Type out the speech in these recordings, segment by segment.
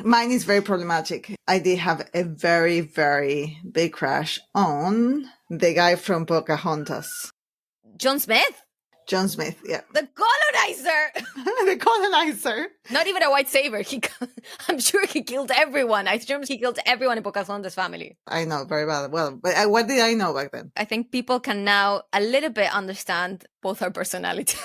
Mine is very problematic. I did have a very, very big crush on the guy from Pocahontas. John Smith? John Smith, yeah. The colonizer! The colonizer. Not even a white savior. I'm sure he killed everyone. I assume he killed everyone in Pocahontas' family. I know, very bad. Well, but what did I know back then? I think people can now a little bit understand both our personalities.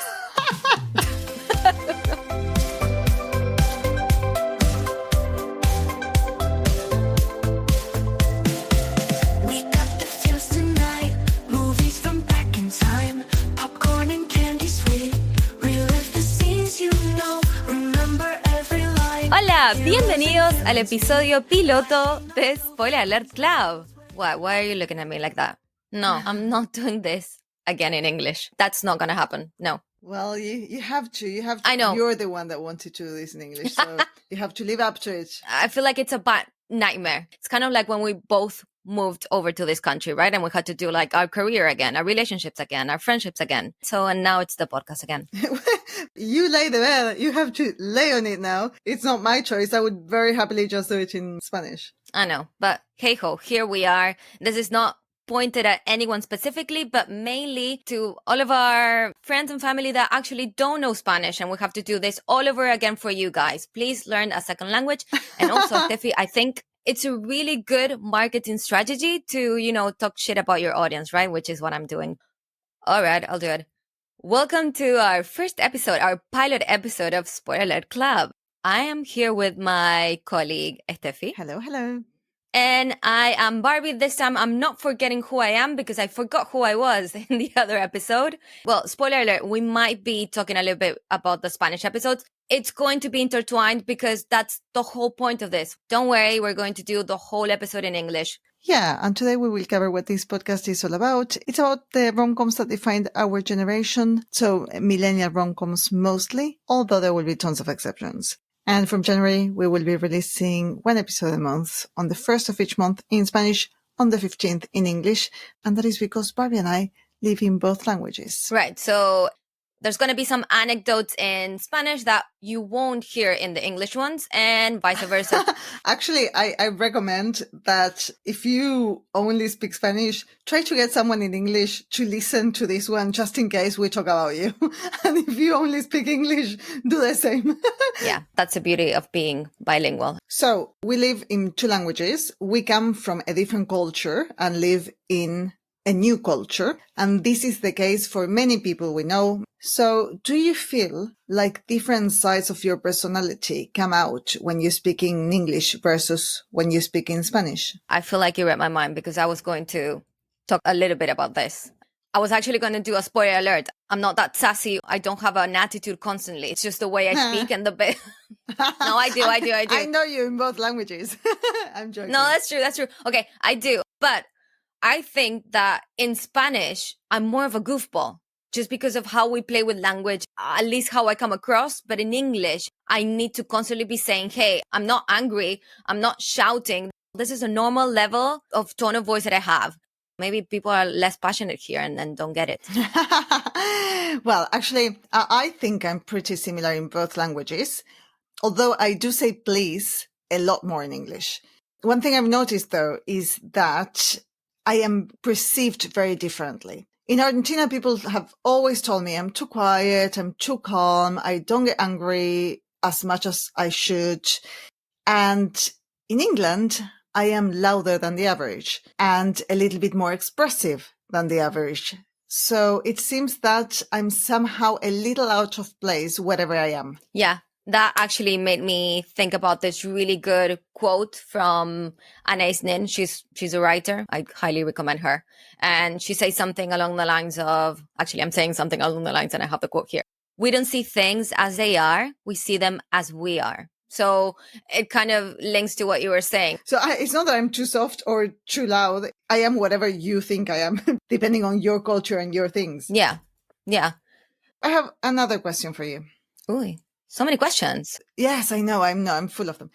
Hola, bienvenidos al episodio piloto de Spoiler Alert Club. Why are you looking at me like that? No, I'm not doing this again in English. That's not going to happen. No. Well, you have to. You have to. I know. You're the one that wanted to do this in English, so you have to live up to it. I feel like it's a bad nightmare. It's kind of like when we both moved over to this country, right? And we had to do like our career again, our relationships again, our friendships again. So, and now it's the podcast again. You lay the bed. You have to lay on it now. It's not my choice. I would very happily just do it in Spanish. I know, but hey ho, here we are. This is not pointed at anyone specifically, but mainly to all of our friends and family that actually don't know Spanish, and we have to do this all over again for you guys. Please learn a second language. And also, Estefi, I think it's a really good marketing strategy to, talk shit about your audience, right? Which is what I'm doing. All right, I'll do it. Welcome to our first episode, our pilot episode of Spoiler Alert Club. I am here with my colleague, Estefi. Hello, hello. And I am Barbi. This time I'm not forgetting who I am because I forgot who I was in the other episode. Well, spoiler alert, we might be talking a little bit about the Spanish episodes. It's going to be intertwined because that's the whole point of this. Don't worry, we're going to do the whole episode in English. Yeah, and today we will cover what this podcast is all about. It's about the rom-coms that defined our generation, so millennial rom-coms mostly, although there will be tons of exceptions. And from January, we will be releasing one episode a month on the 1st of each month in Spanish, on the 15th in English, and that is because Barbie and I live in both languages. Right, so there's going to be some anecdotes in Spanish that you won't hear in the English ones, and vice versa. Actually, I recommend that if you only speak Spanish, try to get someone in English to listen to this one, just in case we talk about you. And if you only speak English, do the same. Yeah, that's the beauty of being bilingual. So we live in two languages. We come from a different culture and live in a new culture. And this is the case for many people we know. So do you feel like different sides of your personality come out when you speak in English versus when you speak in Spanish? I feel like you read my mind because I was going to talk a little bit about this. I was actually going to do a spoiler alert. I'm not that sassy. I don't have an attitude constantly. It's just the way I speak and the bit. No, I do. I know you in both languages. I'm joking. No, that's true. Okay, I do. But I think that in Spanish, I'm more of a goofball just because of how we play with language, at least how I come across. But in English, I need to constantly be saying, hey, I'm not angry. I'm not shouting. This is a normal level of tone of voice that I have. Maybe people are less passionate here and don't get it. Well, actually, I think I'm pretty similar in both languages, although I do say please a lot more in English. One thing I've noticed, though, is that I am perceived very differently. In Argentina, people have always told me I'm too quiet, I'm too calm, I don't get angry as much as I should. And in England, I am louder than the average and a little bit more expressive than the average. So it seems that I'm somehow a little out of place wherever I am. Yeah, that actually made me think about this really good quote from Anais Nin. She's a writer. I highly recommend her. And she says something along the lines of, actually, I'm saying something along the lines and I have the quote here. We don't see things as they are. We see them as we are. So it kind of links to what you were saying. So it's not that I'm too soft or too loud. I am whatever you think I am, depending on your culture and your things. Yeah. I have another question for you. Ooh, so many questions. Yes, I know. I'm full of them.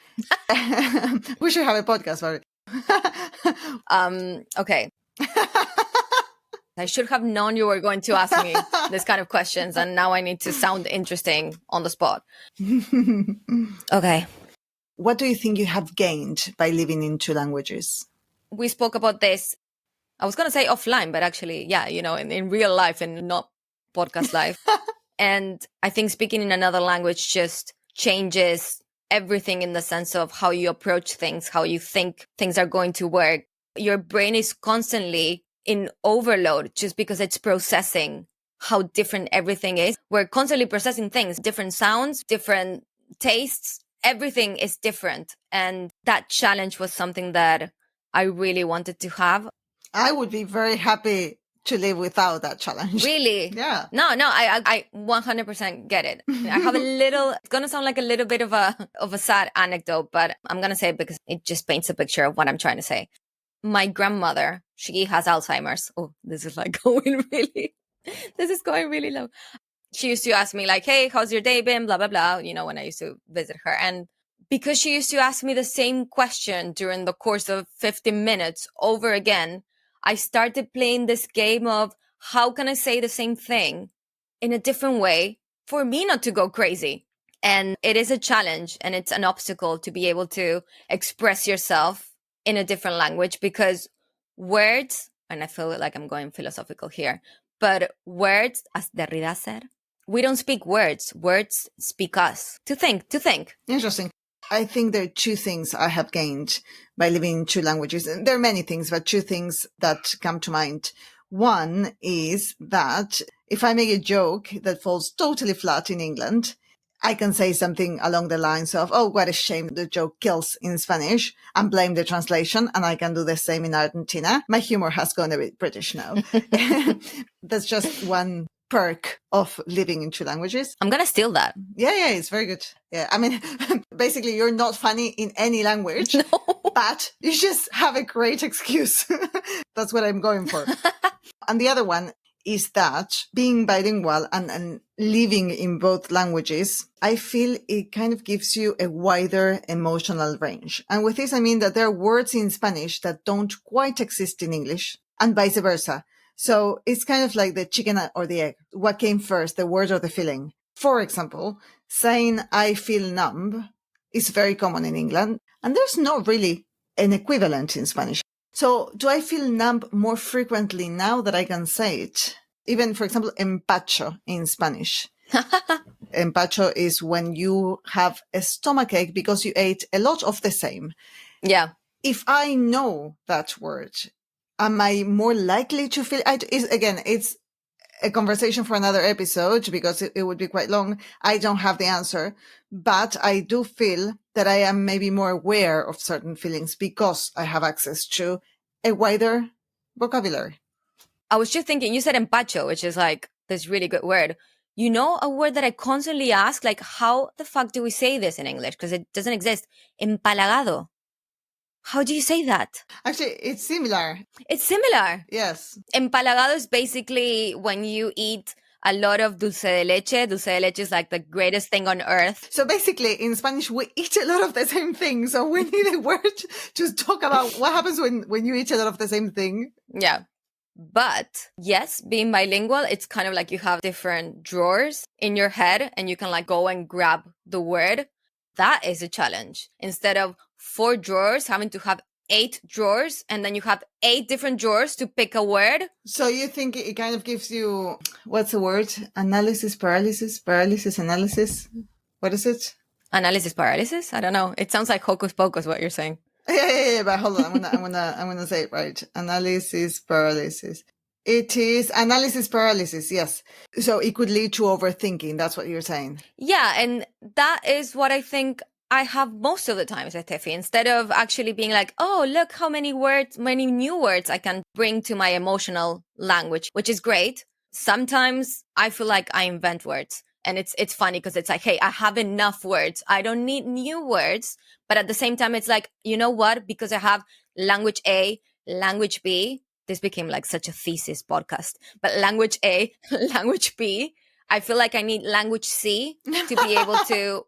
We should have a podcast about it. Okay. I should have known you were going to ask me this kind of questions, and now I need to sound interesting on the spot. Okay. what do you think you have gained by living in two languages? We spoke about this. I was going to say offline, but actually, yeah, in real life and not podcast life. And I think speaking in another language just changes everything in the sense of how you approach things, how you think things are going to work. Your brain is constantly in overload just because it's processing how different everything is. We're constantly processing things, different sounds, different tastes. Everything is different. And that challenge was something that I really wanted to have. I would be very happy to live without that challenge. Really? Yeah. No, I 100% get it. I have it's going to sound like a little bit of a sad anecdote, but I'm going to say it because it just paints a picture of what I'm trying to say. My grandmother, she has Alzheimer's. Oh, this is going really low. She used to ask me like, hey, how's your day been? Blah, blah, blah. When I used to visit her. And because she used to ask me the same question during the course of 15 minutes over again, I started playing this game of how can I say the same thing in a different way for me not to go crazy. And it is a challenge and it's an obstacle to be able to express yourself in a different language because words, and I feel like I'm going philosophical here, but words, as Derrida said, we don't speak words. Words speak us. To think. Interesting. I think there are two things I have gained by living in two languages. And there are many things, but two things that come to mind. One is that if I make a joke that falls totally flat in England, I can say something along the lines of, oh, what a shame the joke kills in Spanish and blame the translation. And I can do the same in Argentina. My humor has gone a bit British now. That's just one perk of living in two languages. I'm going to steal that. Yeah, it's very good. Yeah, I mean, basically you're not funny in any language, but you just have a great excuse. That's what I'm going for. And the other one is that being bilingual and living in both languages, I feel it kind of gives you a wider emotional range. And with this, I mean that there are words in Spanish that don't quite exist in English and vice versa. So it's kind of like the chicken or the egg. What came first, the word or the feeling? For example, saying I feel numb is very common in England, and there's not really an equivalent in Spanish. So do I feel numb more frequently now that I can say it? Even, for example, empacho in Spanish. Empacho is when you have a stomachache because you ate a lot of the same. Yeah. If I know that word, am I more likely to feel? It's a conversation for another episode because it would be quite long. I don't have the answer, but I do feel that I am maybe more aware of certain feelings because I have access to a wider vocabulary. I was just thinking, you said empacho, which is like this really good word. A word that I constantly ask, like, how the fuck do we say this in English? Because it doesn't exist. Empalagado. How do you say that? Actually, it's similar. It's similar. Yes. Empalagado is basically when you eat a lot of dulce de leche. Dulce de leche is like the greatest thing on earth. So basically, in Spanish, we eat a lot of the same thing. So we need a word to talk about what happens when you eat a lot of the same thing. Yeah. But yes, being bilingual, it's kind of like you have different drawers in your head and you can like go and grab the word. That is a challenge. Instead of 4 drawers, having to have 8 drawers, and then you have 8 different drawers to pick a word. So you think it kind of gives you, what's the word? Analysis paralysis? What is it? Analysis paralysis? I don't know. It sounds like hocus pocus what you're saying. Yeah, but hold on. I'm gonna say it right. Analysis paralysis. It is analysis paralysis, yes. So it could lead to overthinking. That's what you're saying. Yeah, and that is what I think I have most of the times at Estefi. Instead of actually being like, oh, look how many new words I can bring to my emotional language, which is great. Sometimes I feel like I invent words. And it's funny because it's like, hey, I have enough words. I don't need new words. But at the same time, it's like, you know what? Because I have language A, language B. This became like such a thesis podcast. But language A, language B. I feel like I need language C to be able to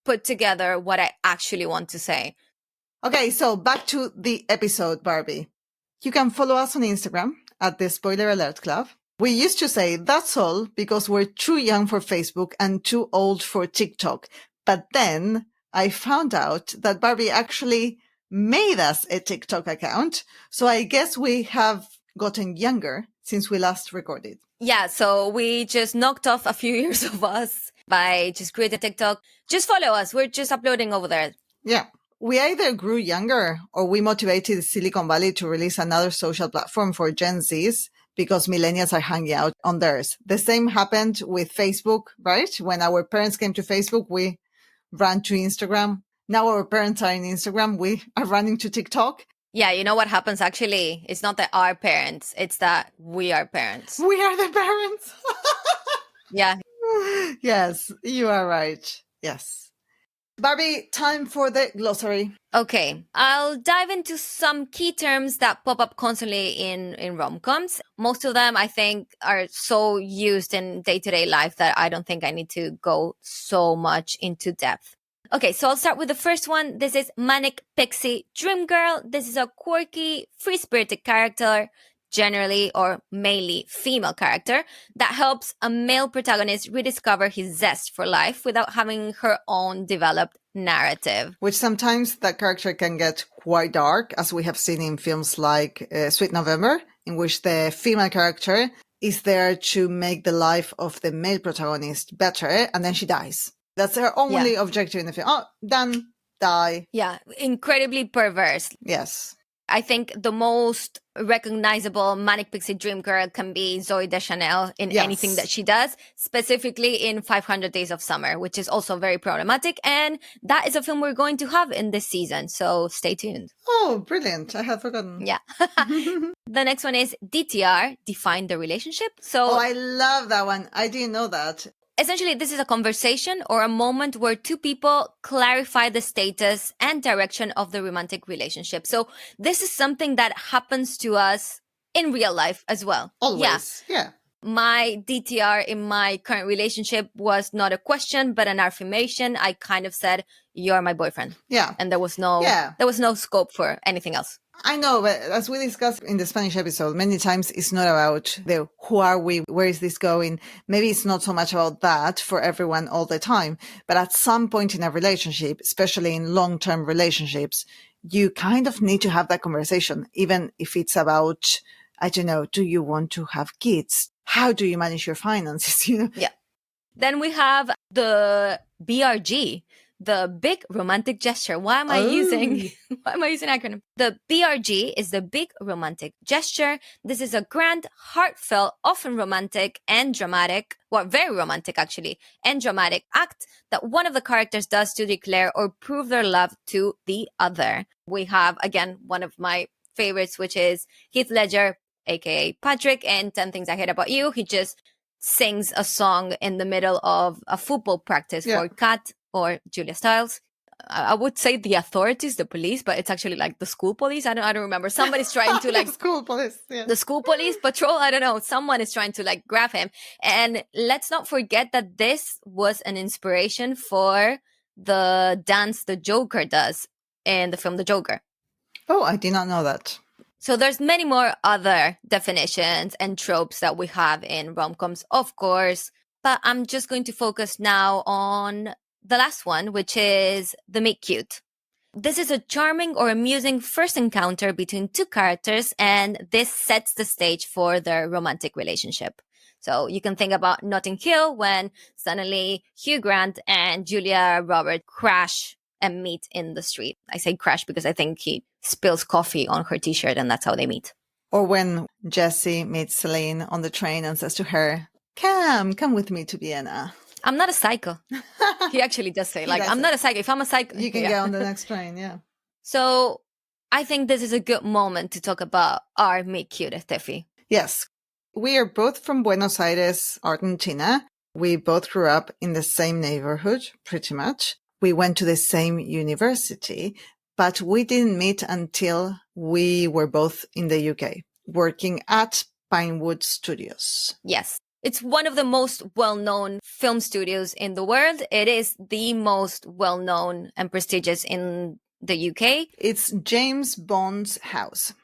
put together what I actually want to say. Okay, so back to the episode, Barbie. You can follow us on Instagram at the Spoiler Alert Club. We used to say that's all because we're too young for Facebook and too old for TikTok. But then I found out that Barbie actually made us a TikTok account. So I guess we have gotten younger since we last recorded. Yeah, so we just knocked off a few years of us by just creating TikTok. Just follow us. We're just uploading over there. Yeah. We either grew younger or we motivated Silicon Valley to release another social platform for Gen Zs because millennials are hanging out on theirs. The same happened with Facebook, right? When our parents came to Facebook, we ran to Instagram. Now our parents are in Instagram. We are running to TikTok. Yeah, you know what happens actually? It's not that our parents, it's that we are parents. We are the parents. Yeah. Yes, you are right. Yes. Barbie, time for the glossary. Okay, I'll dive into some key terms that pop up constantly in rom-coms. Most of them, I think, are so used in day-to-day life that I don't think I need to go so much into depth. Okay, so I'll start with the first one. This is Manic Pixie Dream Girl. This is a quirky, free-spirited character, generally or mainly female character, that helps a male protagonist rediscover his zest for life without having her own developed narrative. Which sometimes that character can get quite dark, as we have seen in films like Sweet November, in which the female character is there to make the life of the male protagonist better, and then she dies. That's her only objective in the film. Oh, done, die. Yeah, incredibly perverse. Yes. I think the most recognizable Manic Pixie Dream Girl can be Zooey Deschanel in anything that she does, specifically in 500 Days of Summer, which is also very problematic. And that is a film we're going to have in this season. So stay tuned. Oh, brilliant. I had forgotten. Yeah. The next one is DTR, Define the Relationship. So I love that one. I didn't know that. Essentially, this is a conversation or a moment where two people clarify the status and direction of the romantic relationship. So this is something that happens to us in real life as well. Always. Yeah. My DTR in my current relationship was not a question, but an affirmation. I kind of said, "You're my boyfriend." Yeah. And there was no scope for anything else. I know, but as we discussed in the Spanish episode, many times it's not about the who are we, where is this going? Maybe it's not so much about that for everyone all the time. But at some point in a relationship, especially in long-term relationships, you kind of need to have that conversation, even if it's about, I don't know, do you want to have kids? How do you manage your finances? Yeah. Then we have the BRG. The big romantic gesture. Why am I using acronym? The BRG is the big romantic gesture. This is a grand, heartfelt, often romantic and dramatic, very romantic actually, and dramatic act that one of the characters does to declare or prove their love to the other. We have, again, one of my favorites, which is Heath Ledger, aka Patrick, in 10 Things I Hate About You. He just sings a song in the middle of a football practice for Kat or Julia Stiles. I would say the authorities, the police, but it's actually like the school police. I don't remember. Somebody's trying to the school police. Yeah. The school police patrol. I don't know. Someone is trying to grab him. And let's not forget that this was an inspiration for the dance the Joker does in the film The Joker. Oh, I did not know that. So there's many more other definitions and tropes that we have in rom-coms, of course, but I'm just going to focus now on the last one, which is the meet cute. This is a charming or amusing first encounter between two characters, and this sets the stage for their romantic relationship. So you can think about Notting Hill when suddenly Hugh Grant and Julia Roberts crash and meet in the street. I say crash because I think he spills coffee on her t-shirt and that's how they meet. Or when Jesse meets Celine on the train and says to her, come with me to Vienna. I'm not a psycho. He actually does say, I'm not a psycho. If I'm a psycho... You can get on the next train, yeah. So I think this is a good moment to talk about our meet cute, Estefi. Yes. We are both from Buenos Aires, Argentina. We both grew up in the same neighborhood, pretty much. We went to the same university, but we didn't meet until we were both in the UK, working at Pinewood Studios. Yes. It's one of the most well-known film studios in the world. It is the most well-known and prestigious in the UK. It's James Bond's house.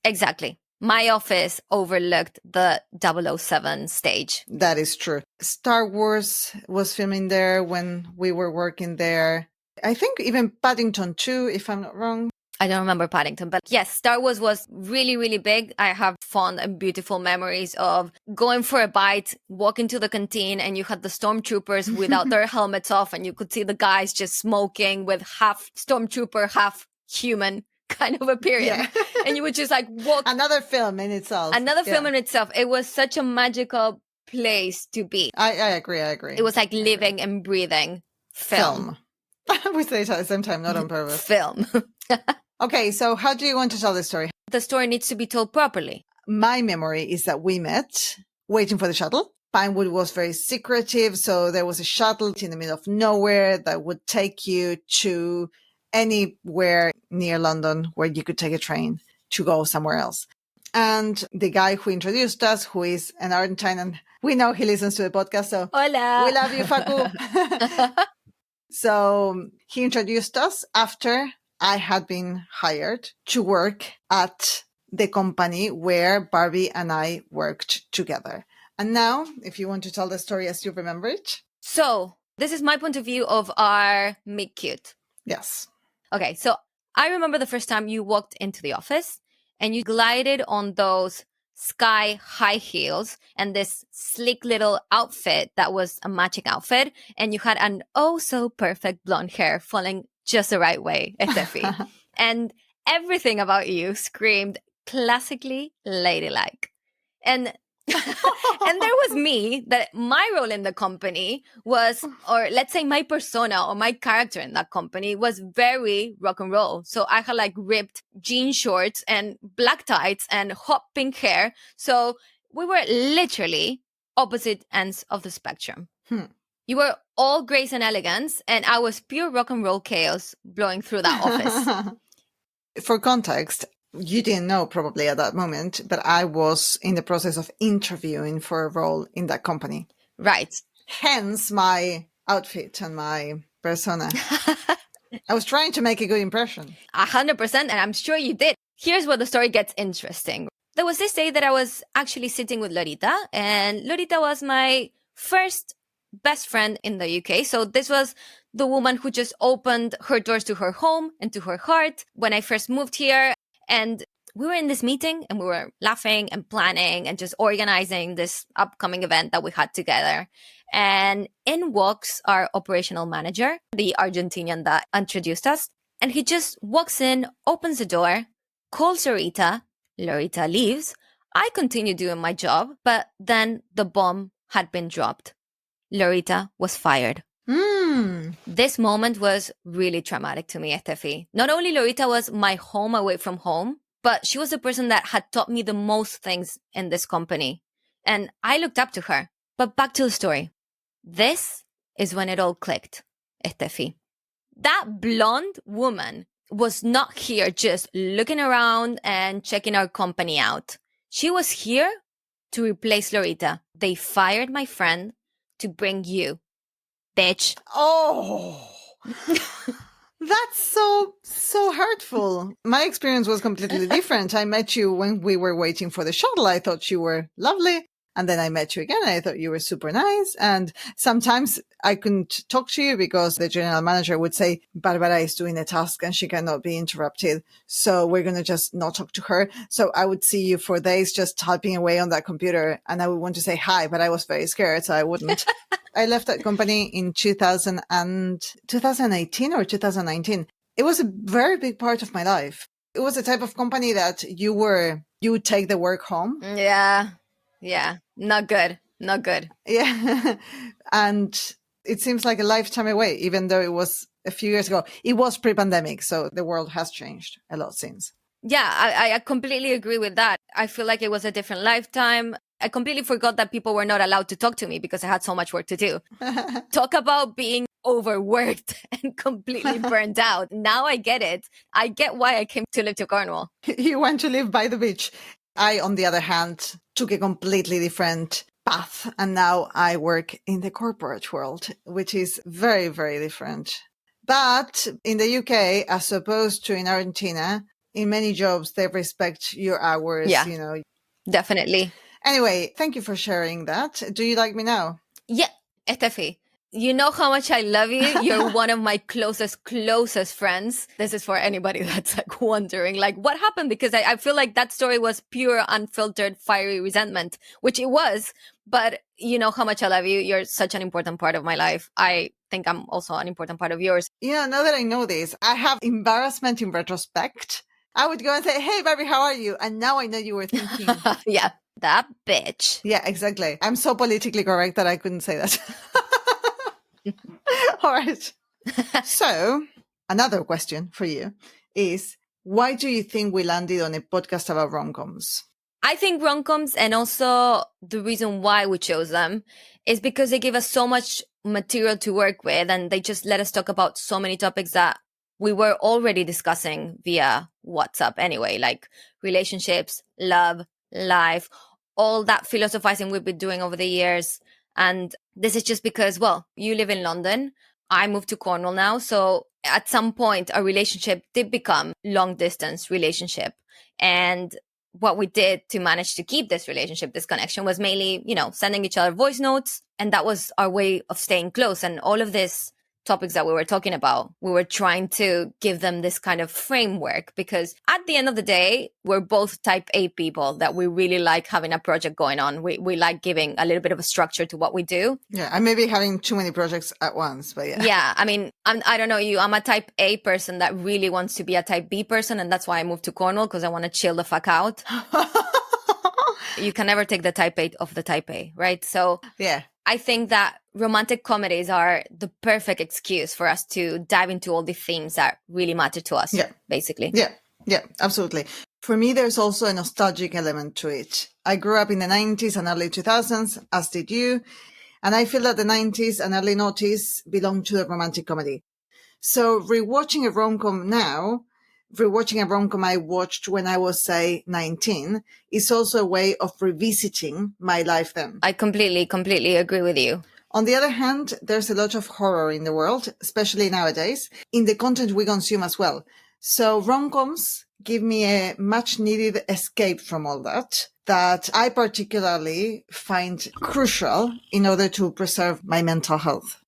Exactly. My office overlooked the 007 stage. That is true. Star Wars was filming there when we were working there. I think even Paddington 2, if I'm not wrong. I don't remember Paddington, but yes, Star Wars was really, really big. I have fond and beautiful memories of going for a bite, walking to the canteen, and you had the stormtroopers without their helmets off, and you could see the guys just smoking with half stormtrooper, half human kind of appearance. Yeah. And you would just like walk. Another film in itself. Another film in itself. It was such a magical place to be. I agree. It was like living and breathing film. We say it at the same time, not on purpose. Film. Okay, so how do you want to tell the story? The story needs to be told properly. My memory is that we met waiting for the shuttle. Pinewood was very secretive, so there was a shuttle in the middle of nowhere that would take you to anywhere near London where you could take a train to go somewhere else. And the guy who introduced us, who is an Argentine, and we know he listens to the podcast, so Hola. we love you, Facu. So he introduced us after I had been hired to work at the company where Barbie and I worked together. And now, if you want to tell the story as you remember it. So this is my point of view of our meet cute. Yes. Okay, so I remember the first time you walked into the office and you glided on those sky high heels and this sleek little outfit that was a matching outfit. And you had an oh so perfect blonde hair falling just the right way, Estefi. And everything about you screamed classically ladylike. And and there was me, that my role in the company was, or let's say my persona or my character in that company was very rock and roll. So I had like ripped jean shorts and black tights and hot pink hair. So we were literally opposite ends of the spectrum. You were all grace and elegance, and I was pure rock and roll chaos blowing through that office. For context, you didn't know probably at that moment, but I was in the process of interviewing for a role in that company. Right. Hence my outfit and my persona. I was trying to make a good impression. 100%, and I'm sure you did. Here's where the story gets interesting. There was this day that I was actually sitting with Lorita, and Lorita was my first best friend in the UK. So this was the woman who just opened her doors to her home and to her heart when I first moved here. And we were in this meeting and we were laughing and planning and just organizing this upcoming event that we had together. And in walks our operational manager, the Argentinian that introduced us. And he just walks in, opens the door, calls Lorita. Lorita leaves. I continue doing my job, but then the bomb had been dropped. Lorita was fired. This moment was really traumatic to me, Estefi. Not only Lorita was my home away from home, but she was the person that had taught me the most things in this company. And I looked up to her. But back to the story. This is when it all clicked, Estefi. That blonde woman was not here just looking around and checking our company out. She was here to replace Lorita. They fired my friend to bring you, bitch. Oh, that's so hurtful. My experience was completely different. I met you when we were waiting for the shuttle. I thought you were lovely. And then I met you again. And I thought you were super nice. And sometimes I couldn't talk to you because the general manager would say, Barbara is doing a task and she cannot be interrupted. So we're going to just not talk to her. So I would see you for days just typing away on that computer. And I would want to say hi, but I was very scared. So I wouldn't. I left that company in 2018 or 2019. It was a very big part of my life. It was the type of company that you would take the work home. Yeah, not good. Yeah. And it seems like a lifetime away, even though it was a few years ago. It was pre-pandemic, so the world has changed a lot since. Yeah, I completely agree with that. I feel like it was a different lifetime. I completely forgot that people were not allowed to talk to me because I had so much work to do. Talk about being overworked and completely burned out. Now I get it. I get why I came to live to Cornwall. You went to live by the beach. I, on the other hand, took a completely different path. And now I work in the corporate world, which is very, very different. But in the UK, as opposed to in Argentina, in many jobs, they respect your hours, Yeah, you know. Definitely. Anyway, thank you for sharing that. Do you like me now? Yeah, Estefi, You know how much I love you. You're one of my closest friends. This is for anybody that's like wondering, like, what happened? Because I feel like that story was pure, unfiltered, fiery resentment, which it was. But you know how much I love you. You're such an important part of my life. I think I'm also an important part of yours. Now that I know this, I have embarrassment in retrospect. I would go and say, hey, Barbie, how are you? And now I know you were thinking. Yeah, that bitch. Yeah, exactly. I'm so politically correct that I couldn't say that. All right. So another question for you is, why do you think we landed on a podcast about rom-coms? I think rom-coms, and also the reason why we chose them, is because they give us so much material to work with, and they just let us talk about so many topics that we were already discussing via WhatsApp anyway, like relationships, love, life, all that philosophizing we've been doing over the years. And this is just because, well, you live in London. I moved to Cornwall now. So at some point, our relationship did become long distance relationship. And what we did to manage to keep this relationship, this connection, was mainly, sending each other voice notes. And that was our way of staying close. And all of this topics that we were talking about, we were trying to give them this kind of framework, because at the end of the day, we're both type A people that we really like having a project going on. We like giving a little bit of a structure to what we do. Yeah, I may be having too many projects at once, but yeah. Yeah, I mean, I don't know you. I'm a type A person that really wants to be a type B person. And that's why I moved to Cornwall, because I want to chill the fuck out. You can never take the type A off the type A, right? So yeah, I think that romantic comedies are the perfect excuse for us to dive into all the themes that really matter to us, basically. Yeah, absolutely. For me, there's also a nostalgic element to it. I grew up in the 90s and early 2000s, as did you. And I feel that the 90s and early noughties belong to the romantic comedy. So rewatching a rom-com now, rewatching a rom-com I watched when I was, say, 19, is also a way of revisiting my life then. I completely agree with you. On the other hand, there's a lot of horror in the world, especially nowadays, in the content we consume as well. So rom-coms give me a much needed escape from all that I particularly find crucial in order to preserve my mental health.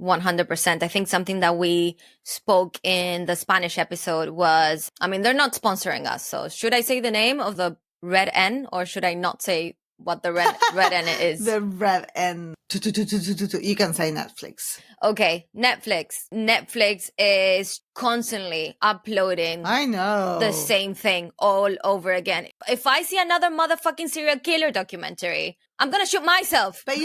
100%. I think something that we spoke in the Spanish episode was, I mean, they're not sponsoring us. So should I say the name of the Red N, or should I not say what the red N is? The Red N. You can say Netflix. Okay, Netflix. Netflix is constantly uploading I know the same thing all over again. If I see another motherfucking serial killer documentary, I'm gonna shoot myself. But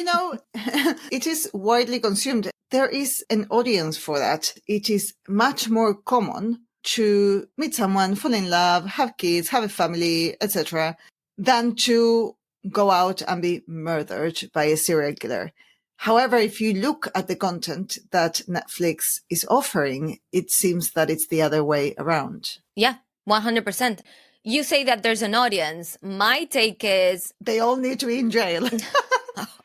it is widely consumed. There is an audience for that. It is much more common to meet someone, fall in love, have kids, have a family, etc., than to go out and be murdered by a serial killer. However, if you look at the content that Netflix is offering, it seems that it's the other way around. Yeah, 100%. You say that there's an audience. My take is they all need to be in jail.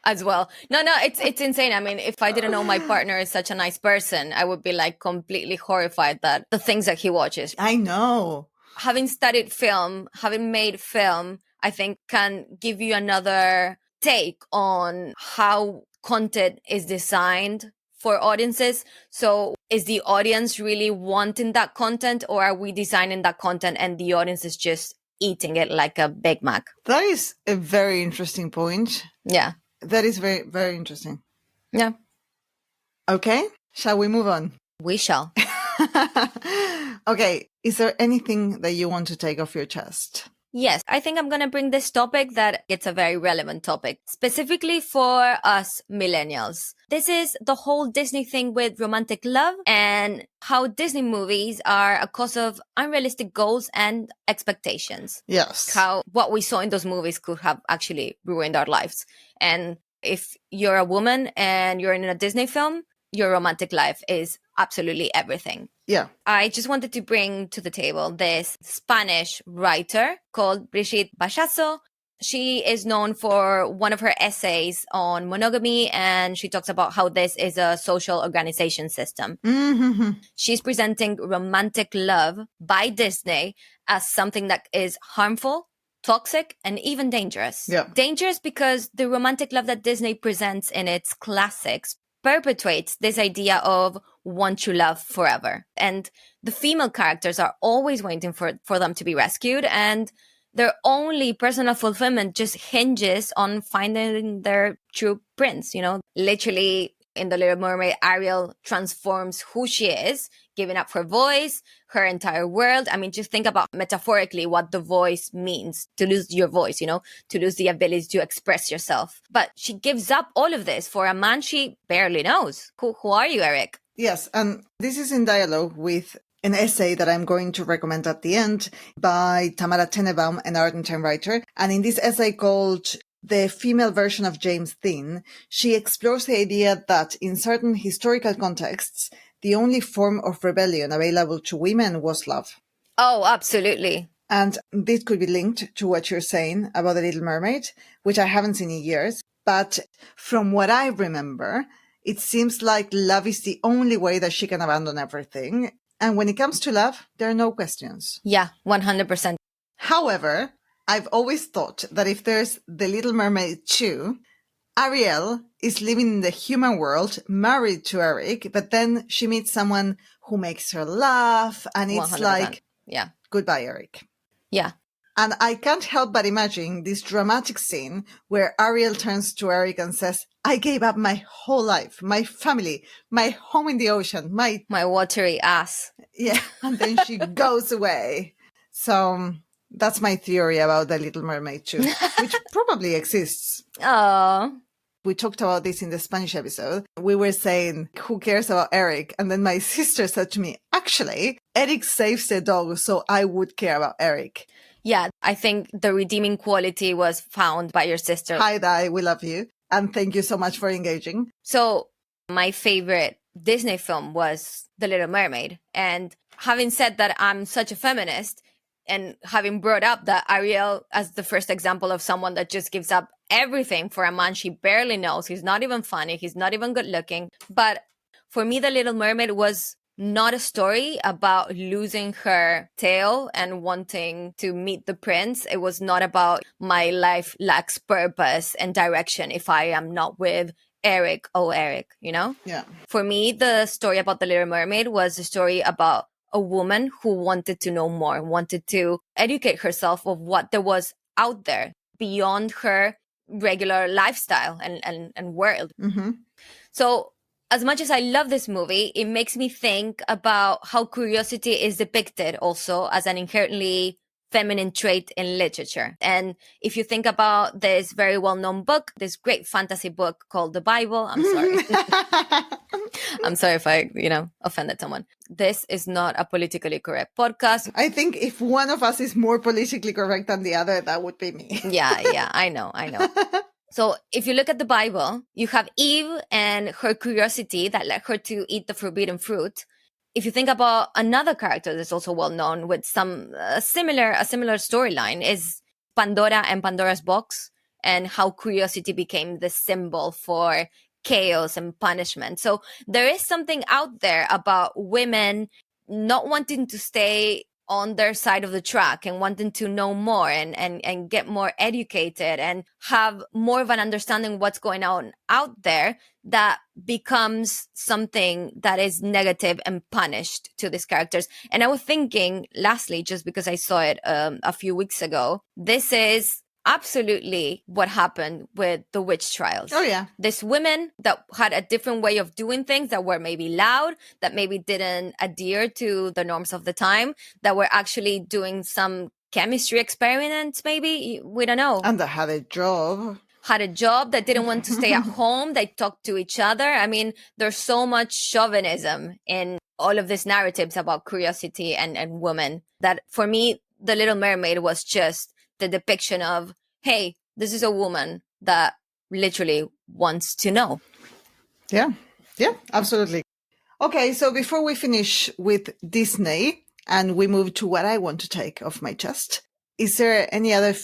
As well. No, it's insane. I mean, if I didn't know my partner is such a nice person, I would be like completely horrified that the things that he watches. I know. Having studied film, having made film, I think can give you another take on how content is designed for audiences. So is the audience really wanting that content, or are we designing that content and the audience is just eating it like a Big Mac? That is a very interesting point. Yeah. That is very, very interesting. Yeah. Okay. Shall we move on? We shall. Okay. Is there anything that you want to take off your chest? Yes, I think I'm going to bring this topic that it's a very relevant topic, specifically for us millennials. This is the whole Disney thing with romantic love and how Disney movies are a cause of unrealistic goals and expectations. Yes. How what we saw in those movies could have actually ruined our lives. And if you're a woman and you're in a Disney film, your romantic life is absolutely everything. Yeah. I just wanted to bring to the table this Spanish writer called Brigitte Bachazo. She is known for one of her essays on monogamy, and she talks about how this is a social organization system. Mm-hmm. She's presenting romantic love by Disney as something that is harmful, toxic, and even dangerous. Yeah. Dangerous because the romantic love that Disney presents in its classics perpetuates this idea of one true love forever. And the female characters are always waiting for them to be rescued. And their only personal fulfillment just hinges on finding their true prince, Literally, in The Little Mermaid, Ariel transforms who she is, giving up her voice, her entire world. I mean, just think about metaphorically what the voice means, to lose your voice, to lose the ability to express yourself. But she gives up all of this for a man she barely knows. Who are you, Eric? Yes, and this is in dialogue with an essay that I'm going to recommend at the end by Tamara Tenenbaum, an Argentine writer. And in this essay called The Female Version of James Dean, she explores the idea that in certain historical contexts, the only form of rebellion available to women was love. Oh, absolutely. And this could be linked to what you're saying about The Little Mermaid, which I haven't seen in years. But from what I remember, it seems like love is the only way that she can abandon everything. And when it comes to love, there are no questions. Yeah, 100%. However, I've always thought that if there's The Little Mermaid 2, Ariel is living in the human world, married to Eric, but then she meets someone who makes her laugh, and it's 100%. like, yeah, goodbye, Eric. Yeah. And I can't help but imagine this dramatic scene where Ariel turns to Eric and says, I gave up my whole life, my family, my home in the ocean, my watery ass. Yeah, and then she goes away. So that's my theory about The Little Mermaid 2, which probably exists. Oh. We talked about this in the Spanish episode. We were saying, who cares about Eric? And then my sister said to me, actually, Eric saves the dog, so I would care about Eric. Yeah, I think the redeeming quality was found by your sister. Hi, Di, we love you. And thank you so much for engaging. So my favorite Disney film was The Little Mermaid. And having said that, I'm such a feminist, and having brought up that Ariel as the first example of someone that just gives up everything for a man she barely knows. He's not even funny. He's not even good looking. But for me, The Little Mermaid was not a story about losing her tail and wanting to meet the prince. It was not about my life lacks purpose and direction if I am not with Eric. Oh, Eric, Yeah. For me, the story about The Little Mermaid was a story about a woman who wanted to know more, wanted to educate herself of what there was out there beyond her regular lifestyle and world. Mm-hmm. So as much as I love this movie, it makes me think about how curiosity is depicted also as an inherently feminine trait in literature. And if you think about this very well-known book, this great fantasy book called the Bible, I'm sorry. I'm sorry if I, offended someone. This is not a politically correct podcast. I think if one of us is more politically correct than the other, that would be me. Yeah, I know. So if you look at the Bible, you have Eve and her curiosity that led her to eat the forbidden fruit. If you think about another character that's also well known with some similar storyline is Pandora and Pandora's box, and how curiosity became the symbol for chaos and punishment. So there is something out there about women not wanting to stay on their side of the track and wanting to know more and get more educated and have more of an understanding what's going on out there, that becomes something that is negative and punished to these characters. And I was thinking, lastly, just because I saw it a few weeks ago, this is absolutely what happened with the witch trials. Oh, yeah. These women that had a different way of doing things, that were maybe loud, that maybe didn't adhere to the norms of the time, that were actually doing some chemistry experiments, maybe. We don't know. And that had a job. That didn't want to stay at home. They talked to each other. I mean, there's so much chauvinism in all of these narratives about curiosity and women that for me, The Little Mermaid was just the depiction of, hey, this is a woman that literally wants to know. Yeah, absolutely. Okay, so before we finish with Disney and we move to what I want to take off my chest, is there any other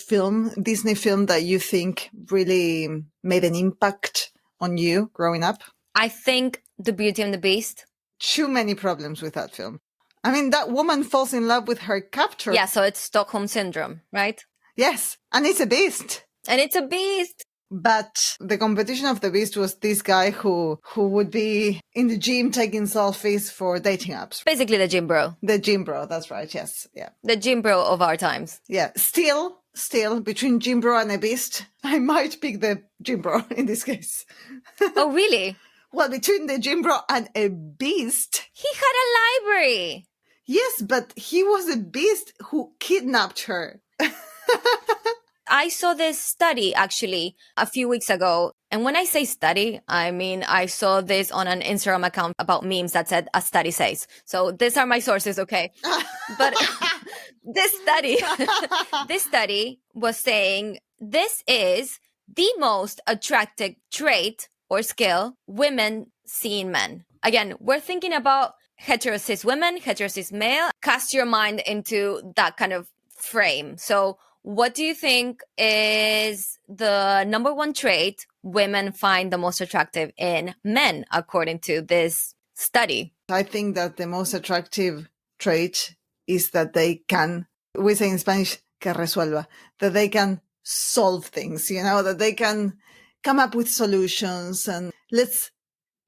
Disney film that you think really made an impact on you growing up? I think The Beauty and the Beast. Too many problems with that film. I mean, that woman falls in love with her captor. Yeah, so it's Stockholm Syndrome, right? Yes, and it's a beast. And it's a beast. But the competition of the beast was this guy who would be in the gym taking selfies for dating apps. Basically the gym bro. The gym bro, that's right, yes. Yeah. The gym bro of our times. Yeah. Still, between gym bro and a beast, I might pick the gym bro in this case. Oh, really? Well, between the gym bro and a beast. He had a library. Yes, but he was a beast who kidnapped her. I saw this study actually a few weeks ago. And when I say study, I mean, I saw this on an Instagram account about memes that said a study says. So these are my sources, okay? But this study was saying this is the most attractive trait or skill women see in men. Again, we're thinking about hetero-cis women, hetero-cis male. Cast your mind into that kind of frame. So what do you think is the number one trait women find the most attractive in men, according to this study? I think that the most attractive trait is that they can, we say in Spanish, que resuelva, that they can solve things, that they can come up with solutions and let's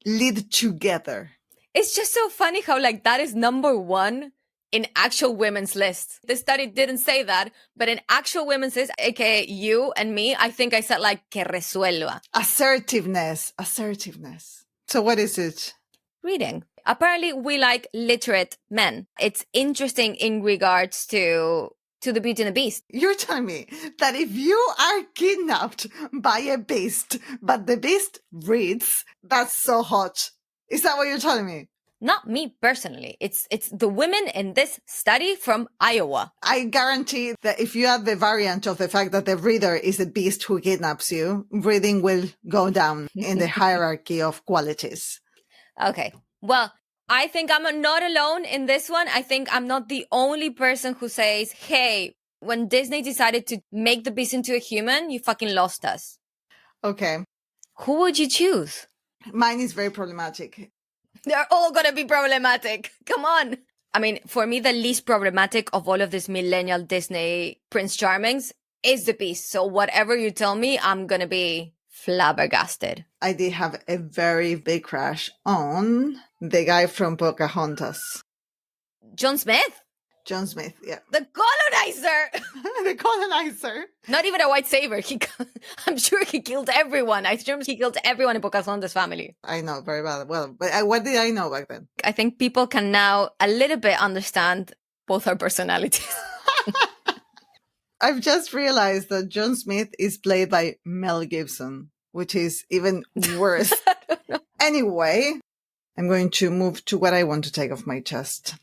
lead together. It's just so funny how that is number one in actual women's lists. The study didn't say that, but in actual women's list, aka you and me, I think I said que resuelva. Assertiveness. So what is it? Reading. Apparently we like literate men. It's interesting in regards to the Beauty and the Beast. You're telling me that if you are kidnapped by a beast, but the beast reads, that's so hot. Is that what you're telling me? Not me personally. It's the women in this study from Iowa. I guarantee that if you have the variant of the fact that the reader is a beast who kidnaps you, reading will go down in the hierarchy of qualities. Okay. Well, I think I'm not alone in this one. I think I'm not the only person who says, hey, when Disney decided to make the beast into a human, you fucking lost us. Okay. Who would you choose? Mine is very problematic. They're all gonna be problematic. Come on. I mean, for me, the least problematic of all of these millennial Disney Prince Charmings is the Beast. So whatever you tell me, I'm gonna be flabbergasted. I did have a very big crush on the guy from Pocahontas. John Smith? John Smith, yeah. The colonizer! The colonizer. Not even a white savior. I'm sure he killed everyone. I assume he killed everyone in Pocahontas' family. I know, very well. Well, but what did I know back then? I think people can now a little bit understand both our personalities. I've just realized that John Smith is played by Mel Gibson, which is even worse. Anyway, I'm going to move to what I want to take off my chest.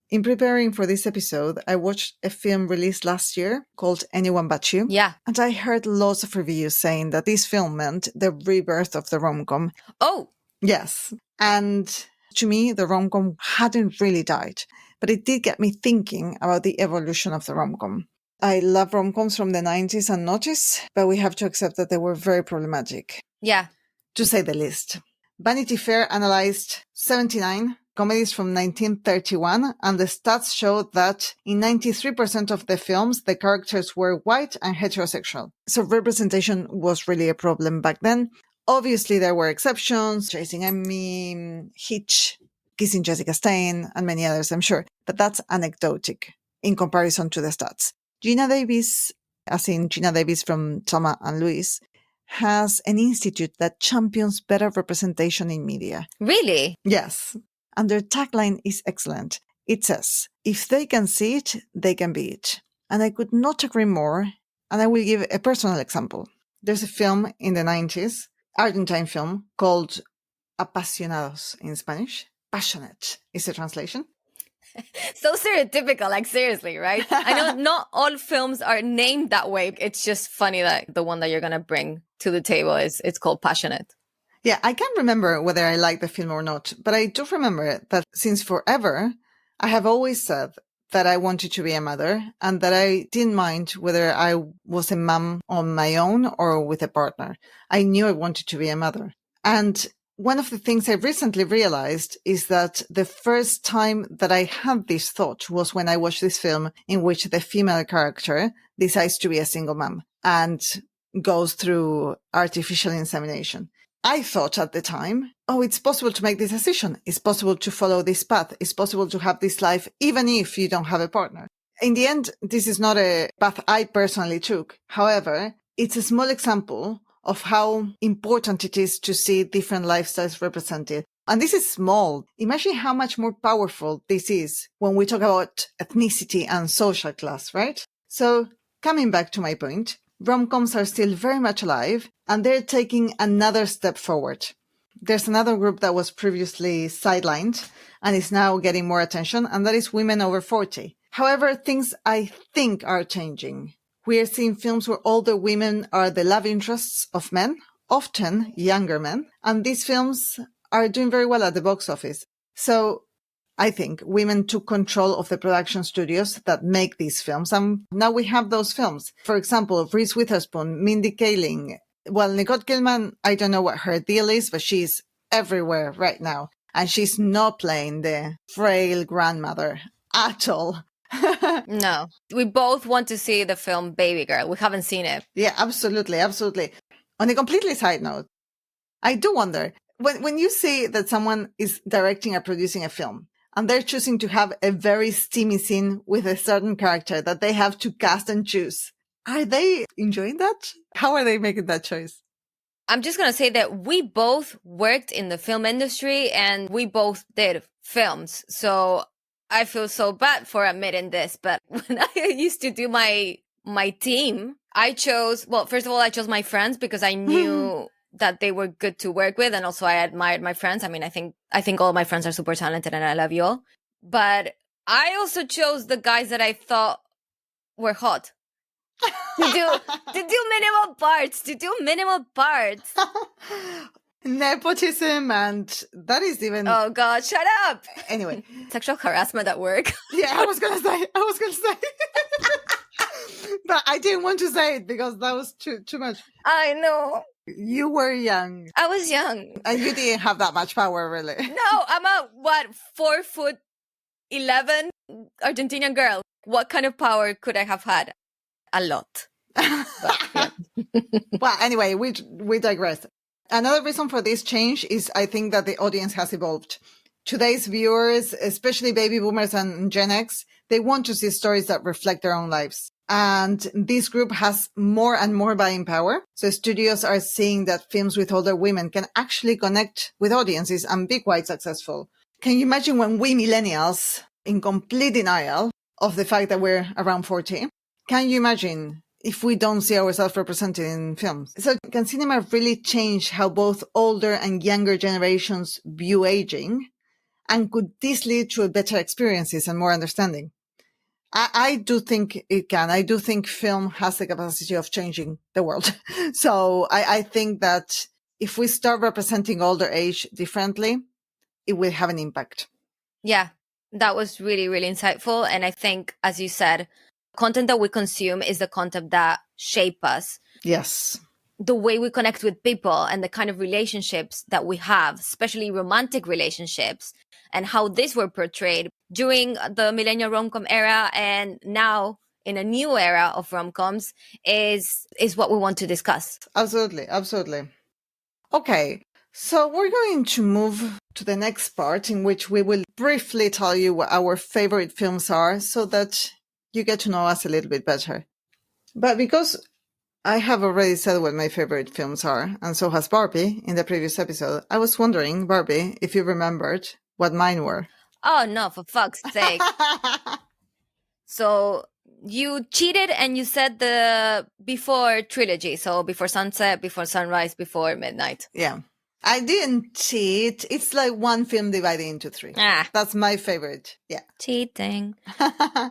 In preparing for this episode, I watched a film released last year called Anyone But You. Yeah. And I heard lots of reviews saying that this film meant the rebirth of the rom-com. Oh! Yes. And to me, the rom-com hadn't really died, but it did get me thinking about the evolution of the rom-com. I love rom-coms from the 90s and noughties, but we have to accept that they were very problematic. Yeah. To say the least. Vanity Fair analyzed 79 comedies from 1931, and the stats showed that in 93% of the films, the characters were white and heterosexual. So representation was really a problem back then. Obviously, there were exceptions, Chasing Amy, Hitch, Kissing Jessica Stein, and many others, I'm sure. But that's anecdotic in comparison to the stats. Gina Davis, as in Gina Davis from Thelma and Louise, has an institute that champions better representation in media. Really? Yes. And their tagline is excellent. It says, if they can see it, they can be it. And I could not agree more. And I will give a personal example. There's a film in the 90s, Argentine film, called Apasionados in Spanish. Passionate is the translation. So stereotypical, seriously, right? I know not all films are named that way. It's just funny that the one that you're going to bring to the table it's called Passionate. Yeah, I can't remember whether I like the film or not, but I do remember that since forever, I have always said that I wanted to be a mother and that I didn't mind whether I was a mom on my own or with a partner. I knew I wanted to be a mother. And one of the things I recently realized is that the first time that I had this thought was when I watched this film in which the female character decides to be a single mom. And goes through artificial insemination. I thought at the time, oh, it's possible to make this decision. It's possible to follow this path. It's possible to have this life, even if you don't have a partner. In the end, this is not a path I personally took. However, it's a small example of how important it is to see different lifestyles represented. And this is small. Imagine how much more powerful this is when we talk about ethnicity and social class, right? So coming back to my point, rom-coms are still very much alive and they're taking another step forward. There's another group that was previously sidelined and is now getting more attention, and that is women over 40. However, things I think are changing. We are seeing films where older women are the love interests of men, often younger men, and these films are doing very well at the box office. So I think women took control of the production studios that make these films, and now we have those films. For example, Reese Witherspoon, Mindy Kaling. Well, Nicole Kidman, I don't know what her deal is, but she's everywhere right now, and she's not playing the frail grandmother at all. No, we both want to see the film Baby Girl. We haven't seen it. Yeah, absolutely, absolutely. On a completely side note, I do wonder, when you see that someone is directing or producing a film, and they're choosing to have a very steamy scene with a certain character that they have to cast and choose, are they enjoying that? How are they making that choice? I'm just going to say that we both worked in the film industry and we both did films. So I feel so bad for admitting this, but when I used to do my team, I chose, well, first of all, I chose my friends because I knew that they were good to work with, and also I admired my friends. I mean, I think all my friends are super talented and I love you all. But I also chose the guys that I thought were hot. to do minimal parts. Nepotism, and that is even... Oh God, shut up! Anyway. Sexual harassment at work. Yeah, I was gonna say. But I didn't want to say it because that was too much. I know. You were young. I was young. And you didn't have that much power, really. No, I'm a, 4'11" Argentinian girl. What kind of power could I have had? A lot. But, yeah. Well, anyway, we digress. Another reason for this change is I think that the audience has evolved. Today's viewers, especially baby boomers and Gen X, they want to see stories that reflect their own lives. And this group has more and more buying power. So studios are seeing that films with older women can actually connect with audiences and be quite successful. Can you imagine when we millennials, in complete denial of the fact that we're around 40, can you imagine if we don't see ourselves represented in films? So can cinema really change how both older and younger generations view aging? And could this lead to better experiences and more understanding? I do think it can. I do think film has the capacity of changing the world. So I think that if we start representing older age differently, it will have an impact. Yeah, that was really, really insightful. And I think, as you said, content that we consume is the content that shape us. Yes. The way we connect with people and the kind of relationships that we have, especially romantic relationships, and how these were portrayed during the Millennial rom-com era and now in a new era of rom-coms is what we want to discuss. Absolutely, absolutely. Okay, so we're going to move to the next part in which we will briefly tell you what our favorite films are so that you get to know us a little bit better. But because I have already said what my favorite films are, and so has Barbie in the previous episode, I was wondering, Barbie, if you remembered what mine were. Oh no, for fuck's sake. So you cheated and you said the before trilogy. So before sunset, before sunrise, before midnight. Yeah. I didn't cheat. It's like one film divided into 3. That's my favorite. Yeah. Cheating.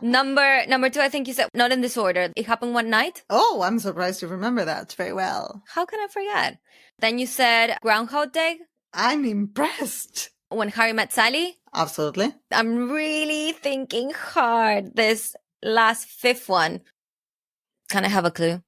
Number 2, I think you said, not in this order. It Happened One Night. Oh, I'm surprised you remember that very well. How can I forget? Then you said Groundhog Day. I'm impressed. When Harry Met Sally. Absolutely. I'm really thinking hard. This last 5th one. Can I have a clue?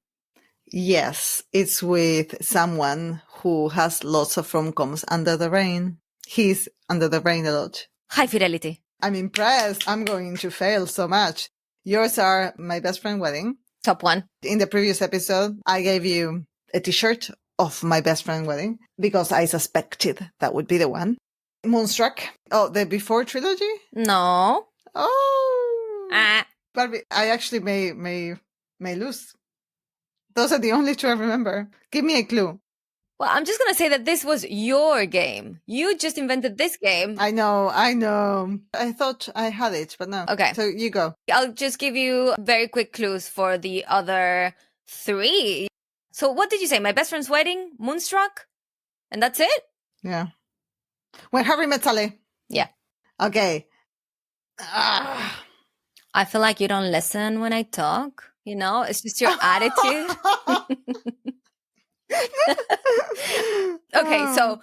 Yes, it's with someone who has lots of rom-coms. Under the Rain. He's under the rain a lot. High Fidelity. I'm impressed. I'm going to fail so much. Yours are My Best Friend Wedding, Top one. In the previous episode, I gave you a t-shirt of my best friend wedding because I suspected that would be the one. Moonstruck. Oh, the Before trilogy? No. Oh. Barbie, I actually may lose. Those are the only two I remember. Give me a clue. Well, I'm just going to say that this was your game. You just invented this game. I know. I thought I had it, but no. Okay. So you go. I'll just give you very quick clues for the other three. So what did you say? My best friend's wedding, Moonstruck? And that's it? Yeah. When Harry Met Sally. Yeah. Okay. I feel like you don't listen when I talk. You know, it's just your attitude. Okay, so...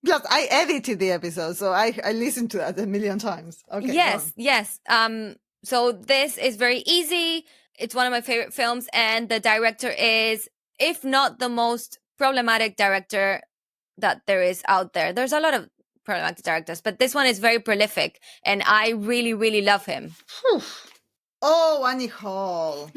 Plus, I edited the episode, so I listened to that a million times. Okay. Yes. So this is very easy. It's one of my favorite films, and the director is, if not the most problematic director that there is out there. There's a lot of problematic directors, but this one is very prolific, and I really, really love him. Oh, Annie Hall.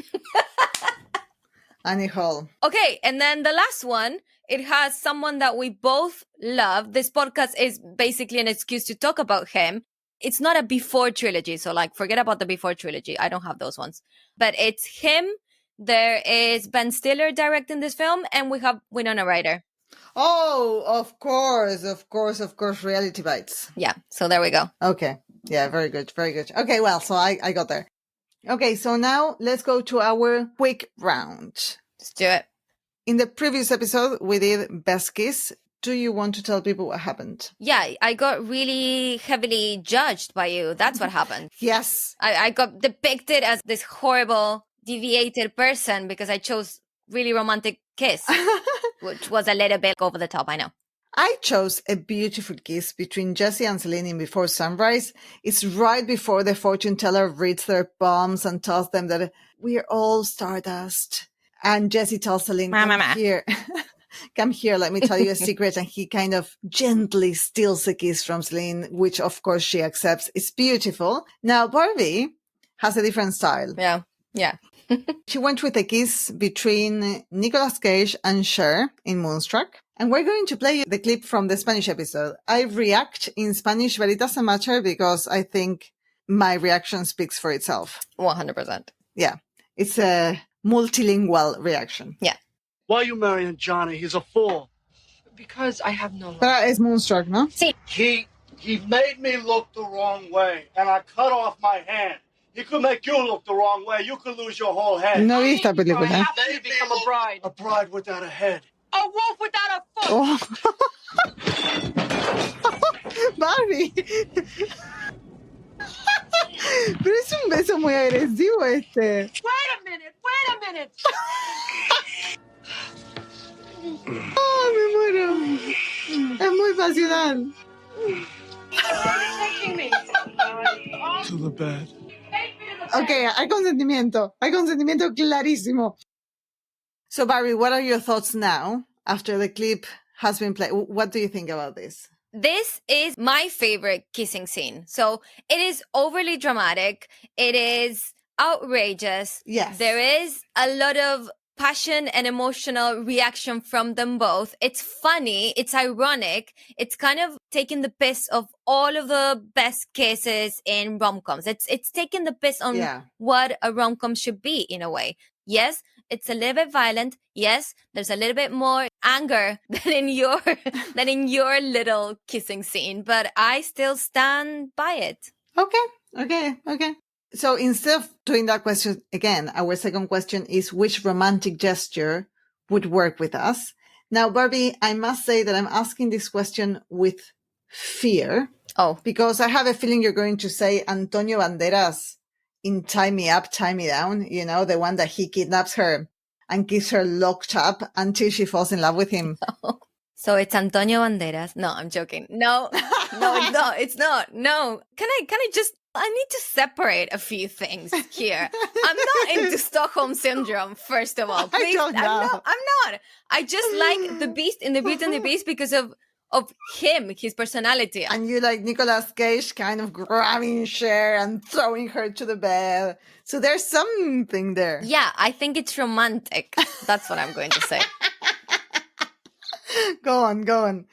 Annie Hall. Okay, and then the last one, it has someone that we both love. This podcast is basically an excuse to talk about him. It's not a Before trilogy, so like forget about the Before trilogy. I don't have those ones. But it's him. There is Ben Stiller directing this film, and we have Winona Ryder. Oh, of course. Reality Bites. Yeah, so there we go. Okay. Yeah, very good. Okay, well, so I got there. Okay, so now let's go to our quick round. Let's do it. In the previous episode, we did Best Kiss. Do you want to tell people what happened? Yeah, I got really heavily judged by you. That's what happened. Yes. I got depicted as this horrible, deviated person because I chose really romantic kiss, which was a little bit over the top, I know. I chose a beautiful kiss between Jessie and Celine in Before Sunrise. It's right before the fortune teller reads their palms and tells them that we're all stardust. And Jessie tells Celine, come here, let me tell you a secret. And he kind of gently steals a kiss from Celine, which of course she accepts. It's beautiful. Now, Barbie has a different style. Yeah. She went with a kiss between Nicolas Cage and Cher in Moonstruck. And we're going to play the clip from the Spanish episode. I react in Spanish, but it doesn't matter because I think my reaction speaks for itself. 100%. Yeah. It's a multilingual reaction. Yeah. Why are you marrying Johnny? He's a fool. Because I have no love. But it's Moonstruck, no? Sí. He made me look the wrong way, and I cut off my hand. He could make you look the wrong way. You could lose your whole head. No vi esta película. I have to become a bride. A bride without a head. A wolf without a foot. Oh. Barbie. Pero es un beso muy agresivo este. Wait a minute. Oh, me muero. Es muy pasional. Taking me. To the bed. Okay, hay consentimiento clarísimo. So, Barry, what are your thoughts now after the clip has been played? What do you think about this? This is my favorite kissing scene. So it is overly dramatic. It is outrageous. Yes. There is a lot of passion and emotional reaction from them both. It's funny. It's ironic. It's kind of taking the piss of all of the best kisses in rom-coms. It's taking the piss on what a rom-com should be in a way. Yes, it's a little bit violent. Yes, there's a little bit more anger than in your little kissing scene, but I still stand by it. Okay. So instead of doing that question again, our second question is which romantic gesture would work with us? Now, Barbie, I must say that I'm asking this question with fear. Oh. Because I have a feeling you're going to say Antonio Banderas in Tie Me Up, Tie Me Down, you know, the one that he kidnaps her and keeps her locked up until she falls in love with him. No. So it's Antonio Banderas. No, I'm joking. No, it's not. No. Can I just, I need to separate a few things here. I'm not into Stockholm Syndrome, first of all. Please. I don't know. I'm not. I just like the Beast in the Beauty and the Beast because of of him, his personality. And you like Nicolas Cage kind of grabbing Cher and throwing her to the bed. So there's something there. Yeah, I think it's romantic. That's what I'm going to say. Go on.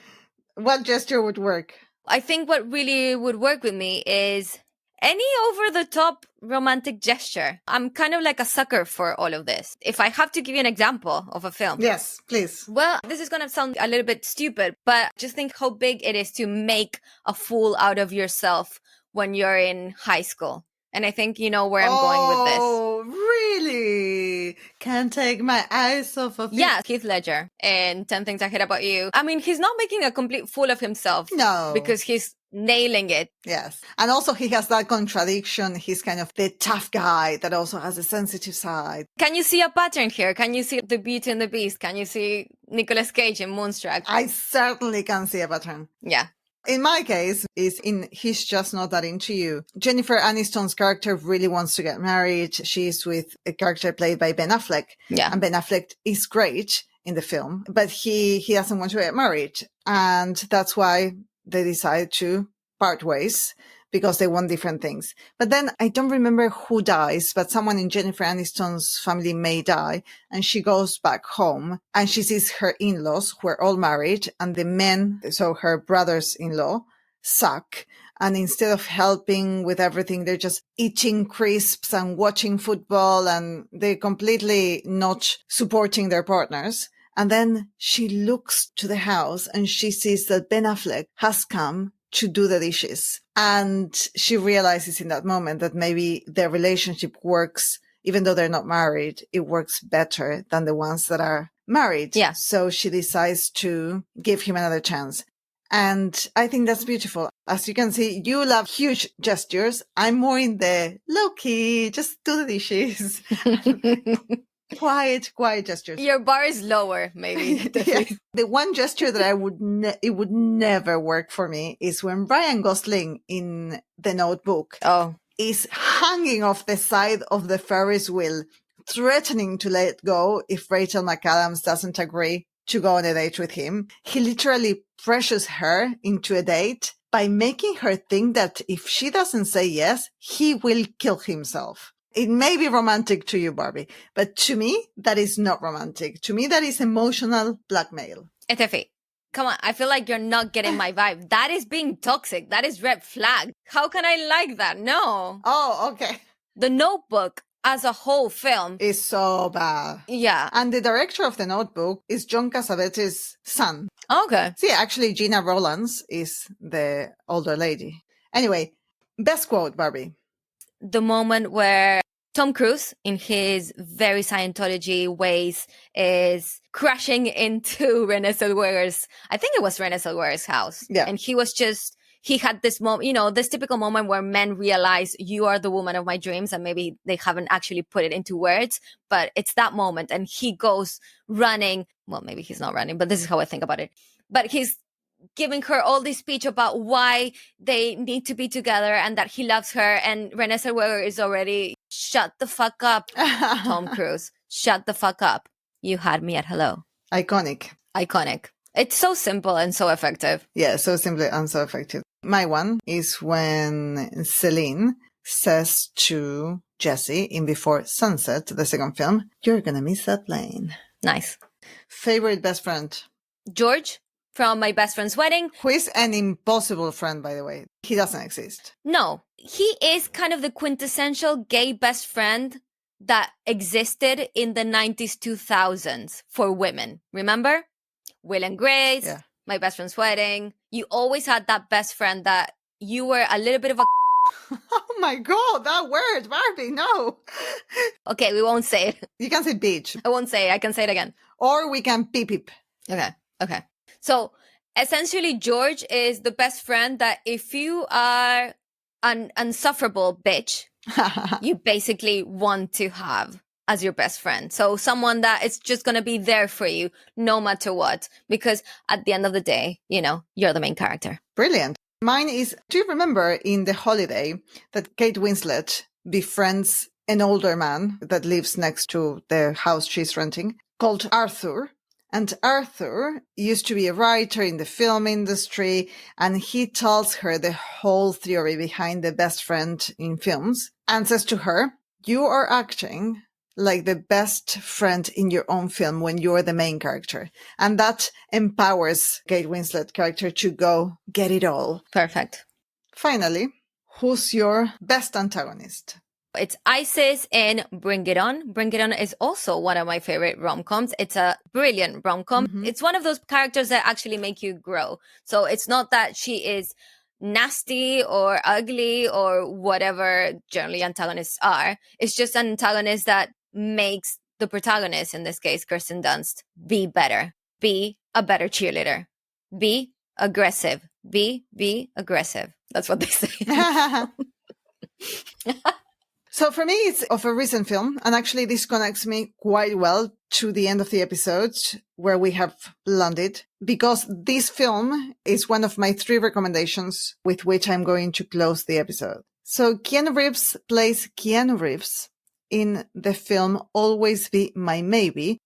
What gesture would work? I think what really would work with me is any over-the-top romantic gesture. I'm kind of like a sucker for all of this. If I have to give you an example of a film. Yes, please. Well, this is going to sound a little bit stupid, but just think how big it is to make a fool out of yourself when you're in high school. And I think you know where I'm going with this. Oh, really? Can't take my eyes off of you. Yeah, Heath Ledger in 10 Things I Hate About You. I mean, he's not making a complete fool of himself. No. Because he's nailing it. Yes. And also he has that contradiction. He's kind of the tough guy that also has a sensitive side. Can you see a pattern here? Can you see the Beauty and the Beast? Can you see Nicolas Cage in Moonstruck? I certainly can see a pattern. Yeah. In my case, is in He's Just Not That Into You. Jennifer Aniston's character really wants to get married. She's with a character played by Ben Affleck. Yeah. And Ben Affleck is great in the film, but he doesn't want to get married. And that's why they decide to part ways, because they want different things. But then I don't remember who dies, but someone in Jennifer Aniston's family may die, and she goes back home and she sees her in-laws who are all married, and the men, so her brothers-in-law, suck. And instead of helping with everything, they're just eating crisps and watching football, and they're completely not supporting their partners. And then she looks to the house and she sees that Ben Affleck has come to do the dishes. And she realizes in that moment that maybe their relationship works, even though they're not married, it works better than the ones that are married. Yeah. So she decides to give him another chance. And I think that's beautiful. As you can see, you love huge gestures. I'm more in the low key, just do the dishes. Quiet gestures. Your bar is lower, maybe. Yeah. The one gesture that it would never work for me is when Ryan Gosling in The Notebook is hanging off the side of the Ferris wheel, threatening to let go if Rachel McAdams doesn't agree to go on a date with him. He literally pressures her into a date by making her think that if she doesn't say yes, he will kill himself. It may be romantic to you, Barbie, but to me, that is not romantic. To me, that is emotional blackmail. Estefi, come on. I feel like you're not getting my vibe. That is being toxic. That is red flag. How can I like that? No. Oh, okay. The Notebook as a whole film is so bad. Yeah. And the director of The Notebook is John Cassavetes' son. Okay. See, actually, Gina Rowlands is the older lady. Anyway, best quote, Barbie. The moment where Tom Cruise, in his very Scientology ways, is crashing into Renée Zellweger's, I think it was Renée Zellweger's house. Yeah. And he had this moment, you know, this typical moment where men realize you are the woman of my dreams, and maybe they haven't actually put it into words, but it's that moment. And he goes running. Well, maybe he's not running, but this is how I think about it. But he's giving her all this speech about why they need to be together and that he loves her. And Renée Zellweger is already, shut the fuck up, Tom Cruise. Shut the fuck up. You had me at hello. Iconic. It's so simple and so effective. Yeah, so simple and so effective. My one is when Celine says to Jesse in Before Sunset, the second film, you're gonna miss that plane. Nice. Favorite best friend? George from My Best Friend's Wedding. Who is an impossible friend, by the way. He doesn't exist. No, he is kind of the quintessential gay best friend that existed in the 90s, 2000s for women. Remember? Will and Grace, Yeah. My Best Friend's Wedding. You always had that best friend that you were a little bit of a... Oh my God, that word, Barbie, no. Okay, we won't say it. You can say bitch. I won't say it. I can say it again. Or we can peep peep. Okay. So essentially, George is the best friend that if you are an insufferable bitch, you basically want to have as your best friend. So someone that is just going to be there for you no matter what, because at the end of the day, you know, you're the main character. Brilliant. Mine is, do you remember in The Holiday that Kate Winslet befriends an older man that lives next to the house she's renting called Arthur? And Arthur used to be a writer in the film industry, and he tells her the whole theory behind the best friend in films and says to her, you are acting like the best friend in your own film when you're the main character. And that empowers Kate Winslet's character to go get it all. Perfect. Finally, who's your best antagonist? It's Isis in Bring It On. Bring It On is also one of my favorite rom-coms. It's a brilliant rom-com. Mm-hmm. It's one of those characters that actually make you grow. So it's not that she is nasty or ugly or whatever generally antagonists are. It's just an antagonist that makes the protagonist, in this case, Kirsten Dunst, be better. Be a better cheerleader. Be aggressive. Be aggressive. That's what they say. So for me, it's of a recent film, and actually this connects me quite well to the end of the episode where we have landed, because this film is one of my 3 recommendations with which I'm going to close the episode. So Keanu Reeves plays Keanu Reeves in the film Always Be My Maybe.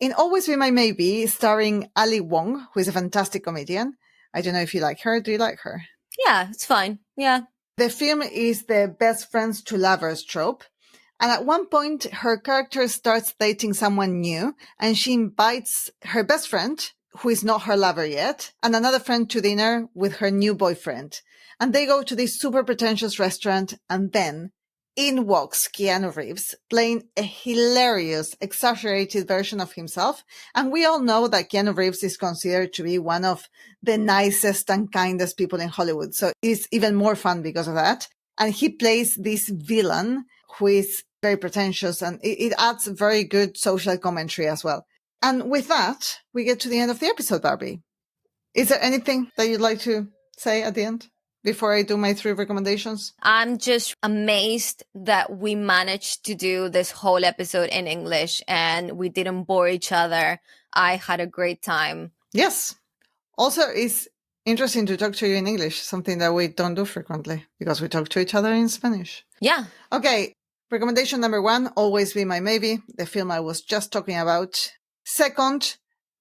In Always Be My Maybe, starring Ali Wong, who is a fantastic comedian. I don't know if you like her. Do you like her? Yeah, it's fine. Yeah. The film is the best friends to lovers trope. And at one point, her character starts dating someone new, and she invites her best friend, who is not her lover yet, and another friend to dinner with her new boyfriend. And they go to this super pretentious restaurant, and then in walks Keanu Reeves, playing a hilarious, exaggerated version of himself. And we all know that Keanu Reeves is considered to be one of the nicest and kindest people in Hollywood. So it's even more fun because of that. And he plays this villain who is very pretentious, and it adds very good social commentary as well. And with that, we get to the end of the episode, Barbie. Is there anything that you'd like to say at the end before I do my 3 recommendations? I'm just amazed that we managed to do this whole episode in English and we didn't bore each other. I had a great time. Yes. Also, it's interesting to talk to you in English, something that we don't do frequently because we talk to each other in Spanish. Yeah. Okay. Recommendation number 1, Always Be My Maybe, the film I was just talking about. Second,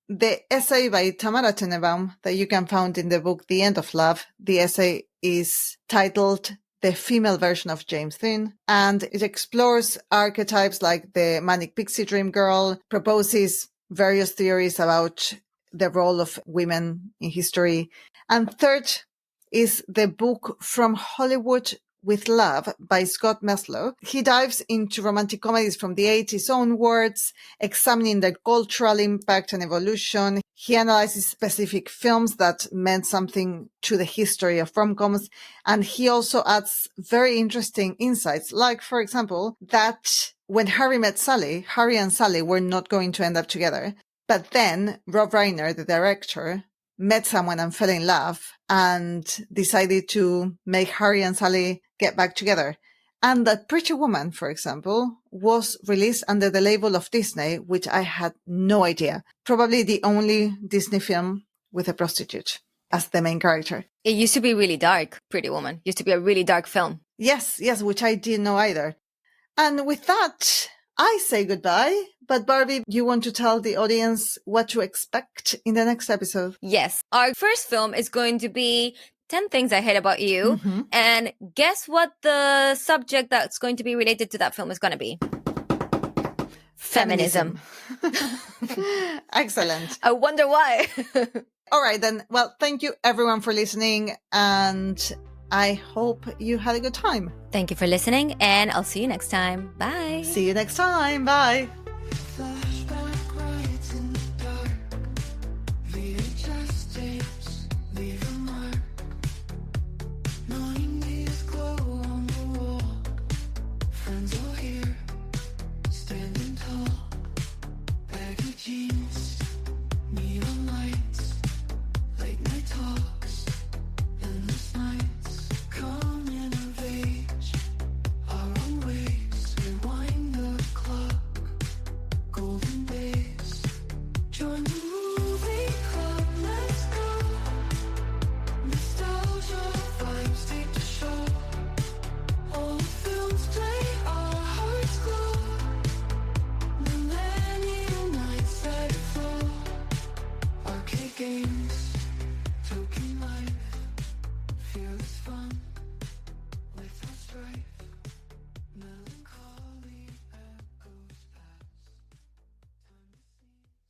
the essay by Tamara Tenenbaum that you can find in the book The End of Love. The essay is titled The Female Version of James Dean, and it explores archetypes like the manic pixie dream girl, proposes various theories about the role of women in history. And third is the book From Hollywood with Love by Scott Meslow. He dives into romantic comedies from the 80s onwards, examining their cultural impact and evolution. He analyzes specific films that meant something to the history of rom-coms. And he also adds very interesting insights, like, for example, that when Harry met Sally, Harry and Sally were not going to end up together. But then Rob Reiner, the director, met someone and fell in love and decided to make Harry and Sally get back together. And that Pretty Woman, for example, was released under the label of Disney, which I had no idea. Probably the only Disney film with a prostitute as the main character. It used to be really dark, Pretty Woman. Used to be a really dark film. Yes, which I didn't know either. And with that, I say goodbye. But Barbie, you want to tell the audience what to expect in the next episode? Yes. Our first film is going to be 10 Things I Hate About You. Mm-hmm. And guess what the subject that's going to be related to that film is going to be? Feminism. Excellent. I wonder why. All right, then. Well, thank you everyone for listening, and I hope you had a good time. Thank you for listening, and I'll see you next time. Bye. See you next time. Bye. Flashback rides in the dark, VHS tapes leave a mark. 90s glow on the wall, friends all here, standing tall, baggy jeans.